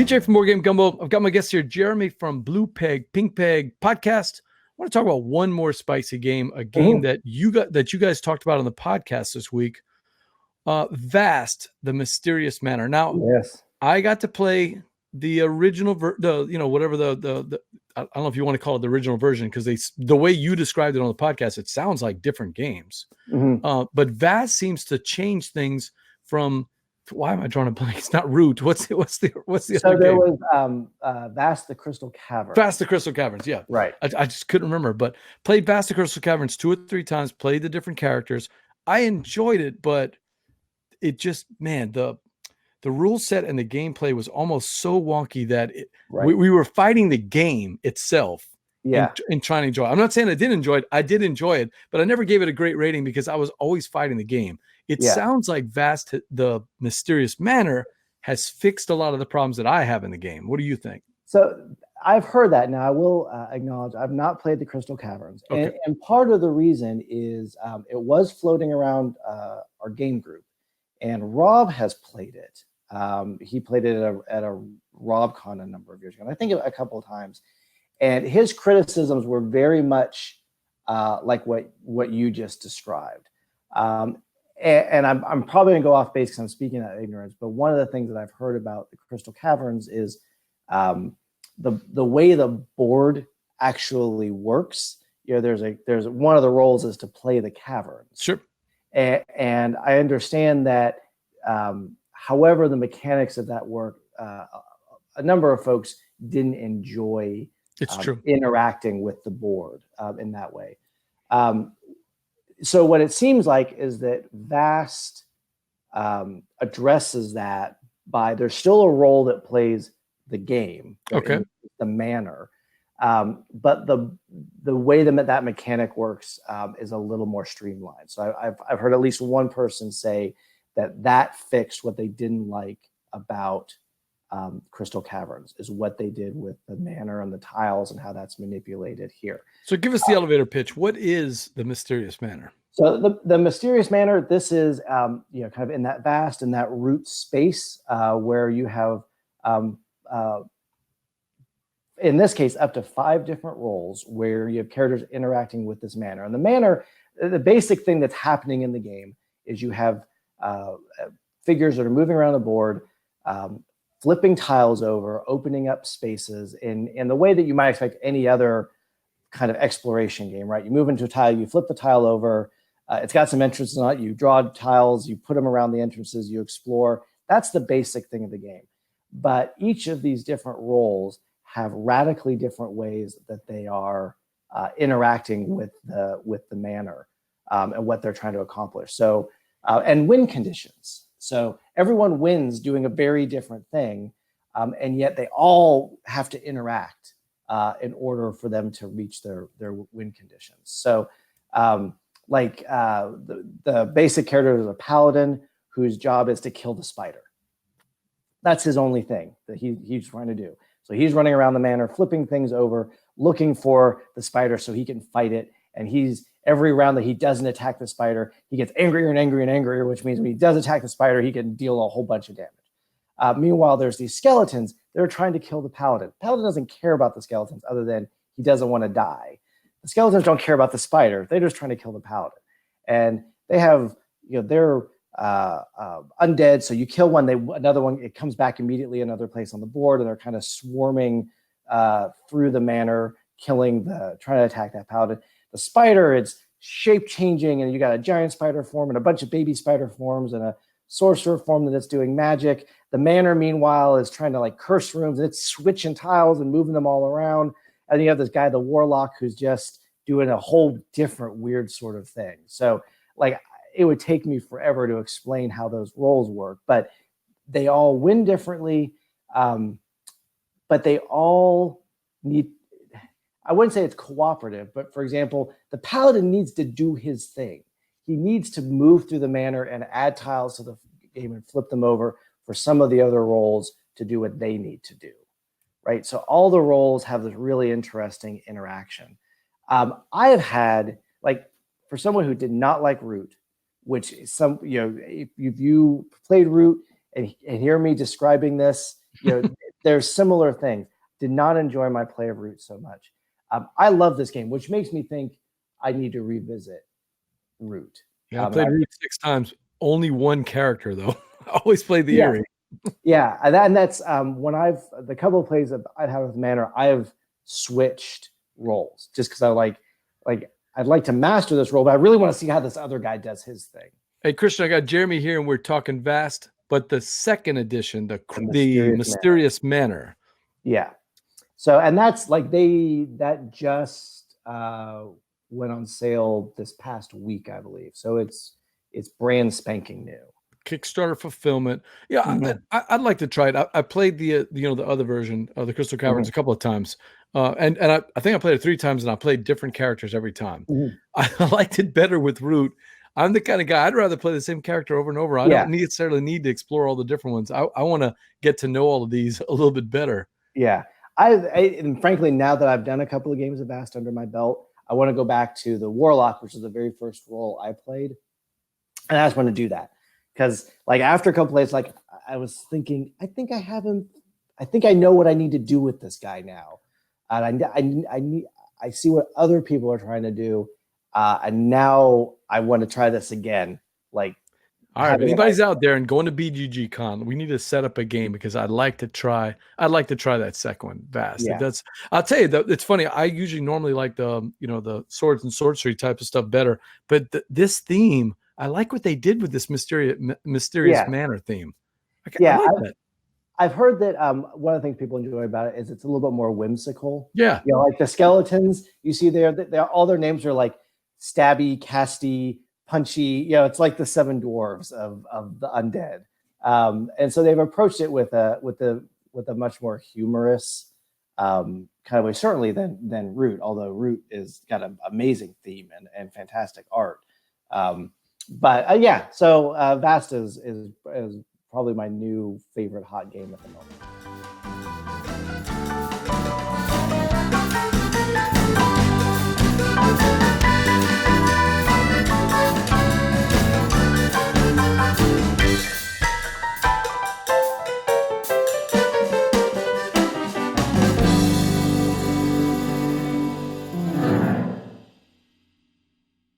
TJ from More Game Gumbo. I've got my guest here, Jeremy from Blue Peg, Pink Peg Podcast. I want to talk about one more spicy game, a game that you guys talked about on the podcast this week. Vast, the Mysterious Manor. Now, yes, I got to play the original, whatever the I don't know if you want to call it the original version, because the way you described it on the podcast, it sounds like different games. But Vast seems to change things from. Why am I drawing a blank? It's not Root. What's the so other there game? was Vast the Crystal Cavern. Vast the Crystal Caverns, yeah. Right. I just couldn't remember, but played Vast the Crystal Caverns 2 or 3 times, played the different characters. I enjoyed it, but it just, man, the rule set and the gameplay was almost so wonky that we were fighting the game itself. Yeah. And trying to enjoy it. I'm not saying I didn't enjoy it. I did enjoy it, but I never gave it a great rating because I was always fighting the game. It sounds like Vast, the Mysterious Manor, has fixed a lot of the problems that I have in the game. What do you think? So I've heard that. Now I will acknowledge I've not played the Crystal Caverns. Okay. And part of the reason is it was floating around our game group, and Rob has played it. He played it at a RobCon a number of years ago, and I think a couple of times. And his criticisms were very much like what you just described. And I'm probably going to go off base because I'm speaking out of ignorance. But one of the things that I've heard about the Crystal Caverns is the way the board actually works. You know, there's one of the roles is to play the caverns. Sure. And I understand that. However, the mechanics of that work, a number of folks didn't enjoy. It's true. Interacting with the board in that way. So what it seems like is that Vast addresses that by there's still a role that plays the game, the manor, but the way that mechanic works is a little more streamlined. So I've heard at least one person say that fixed what they didn't like about Crystal Caverns, is what they did with the manor and the tiles and how that's manipulated here. So give us the elevator pitch. What is the Mysterious Manor? So the Mysterious Manor, this is kind of in that Vast, in that root space where you have in this case up to 5 different roles where you have characters interacting with this manor. And the manor, the basic thing that's happening in the game is you have figures that are moving around the board, flipping tiles over, opening up spaces in the way that you might expect any other kind of exploration game, right? You move into a tile, you flip the tile over, it's got some entrances on it, you draw tiles, you put them around the entrances, you explore. That's the basic thing of the game. But each of these different roles have radically different ways that they are interacting with the manor and what they're trying to accomplish. So, and win conditions. So everyone wins doing a very different thing, and yet they all have to interact in order for them to reach their win conditions. So the basic character is a paladin whose job is to kill the spider. That's his only thing that he's trying to do. So he's running around the manor, flipping things over, looking for the spider so he can fight it. And every round that he doesn't attack the spider, he gets angrier and angrier and angrier, which means when he does attack the spider, he can deal a whole bunch of damage. Meanwhile, there's these skeletons that are trying to kill the paladin. Paladin doesn't care about the skeletons other than he doesn't want to die. The skeletons don't care about the spider. They're just trying to kill the paladin. And they have, they're undead. So you kill one, another one, it comes back immediately another place on the board, and they're kind of swarming through the manor, trying to attack that paladin. The spider, it's shape changing, and you got a giant spider form and a bunch of baby spider forms and a sorcerer form that's doing magic. The manor, meanwhile, is trying to curse rooms, and it's switching tiles and moving them all around. And you have this guy, the warlock, who's just doing a whole different weird sort of thing. So it would take me forever to explain how those roles work, but they all win differently. But they all need, I wouldn't say it's cooperative, but for example, the paladin needs to do his thing. He needs to move through the manor and add tiles to the game and flip them over for some of the other roles to do what they need to do, right? So all the roles have this really interesting interaction. I have had, for someone who did not like Root, which if you played Root and hear me describing this, there's similar things. Did not enjoy my play of Root so much. I love this game, which makes me think I need to revisit Root. Yeah, I played Root 6 times. Only one character though. I always played the Eerie. Yeah, and that's when the couple of plays that I've had with Manor, I have switched roles just because I'd like to master this role, but I really want to see how this other guy does his thing. Hey, Christian, I got Jeremy here, and we're talking Vast, but the second edition, the Mysterious Manor. Yeah. So, and that's like that just went on sale this past week, I believe. So it's brand spanking new. Kickstarter fulfillment. Yeah, I'd like to try it. I played the other version of the Crystal Caverns a couple of times, and I think I played it 3 times, and I played different characters every time. I liked it better with Root. I'm the kind of guy, I'd rather play the same character over and over. I don't necessarily need to explore all the different ones. I want to get to know all of these a little bit better. Yeah. And frankly, now that I've done a couple of games of Vast under my belt, I want to go back to the Warlock, which is the very first role I played. And I just want to do that. Because like after a couple plays, like I was thinking, I think I know what I need to do with this guy now. And I see what other people are trying to do. And now I want to try this again. Like, all right, if anybody's out there and going to BGG Con, we need to set up a game because I'd like to try that second one, Vast. Yeah. I'll tell you that it's funny. I usually normally like the swords and sorcery type of stuff better, but this theme, I like what they did with this mysterious manor theme. I like that. I've heard that one of the things people enjoy about it is it's a little bit more whimsical. Yeah. Like the skeletons you see there, all their names are like stabby, casty, punchy. It's like the 7 dwarves of the undead. And so they've approached it with a much more humorous kind of way, certainly than Root, although Root is got an amazing theme and fantastic art. So Vast is probably my new favorite hot game at the moment.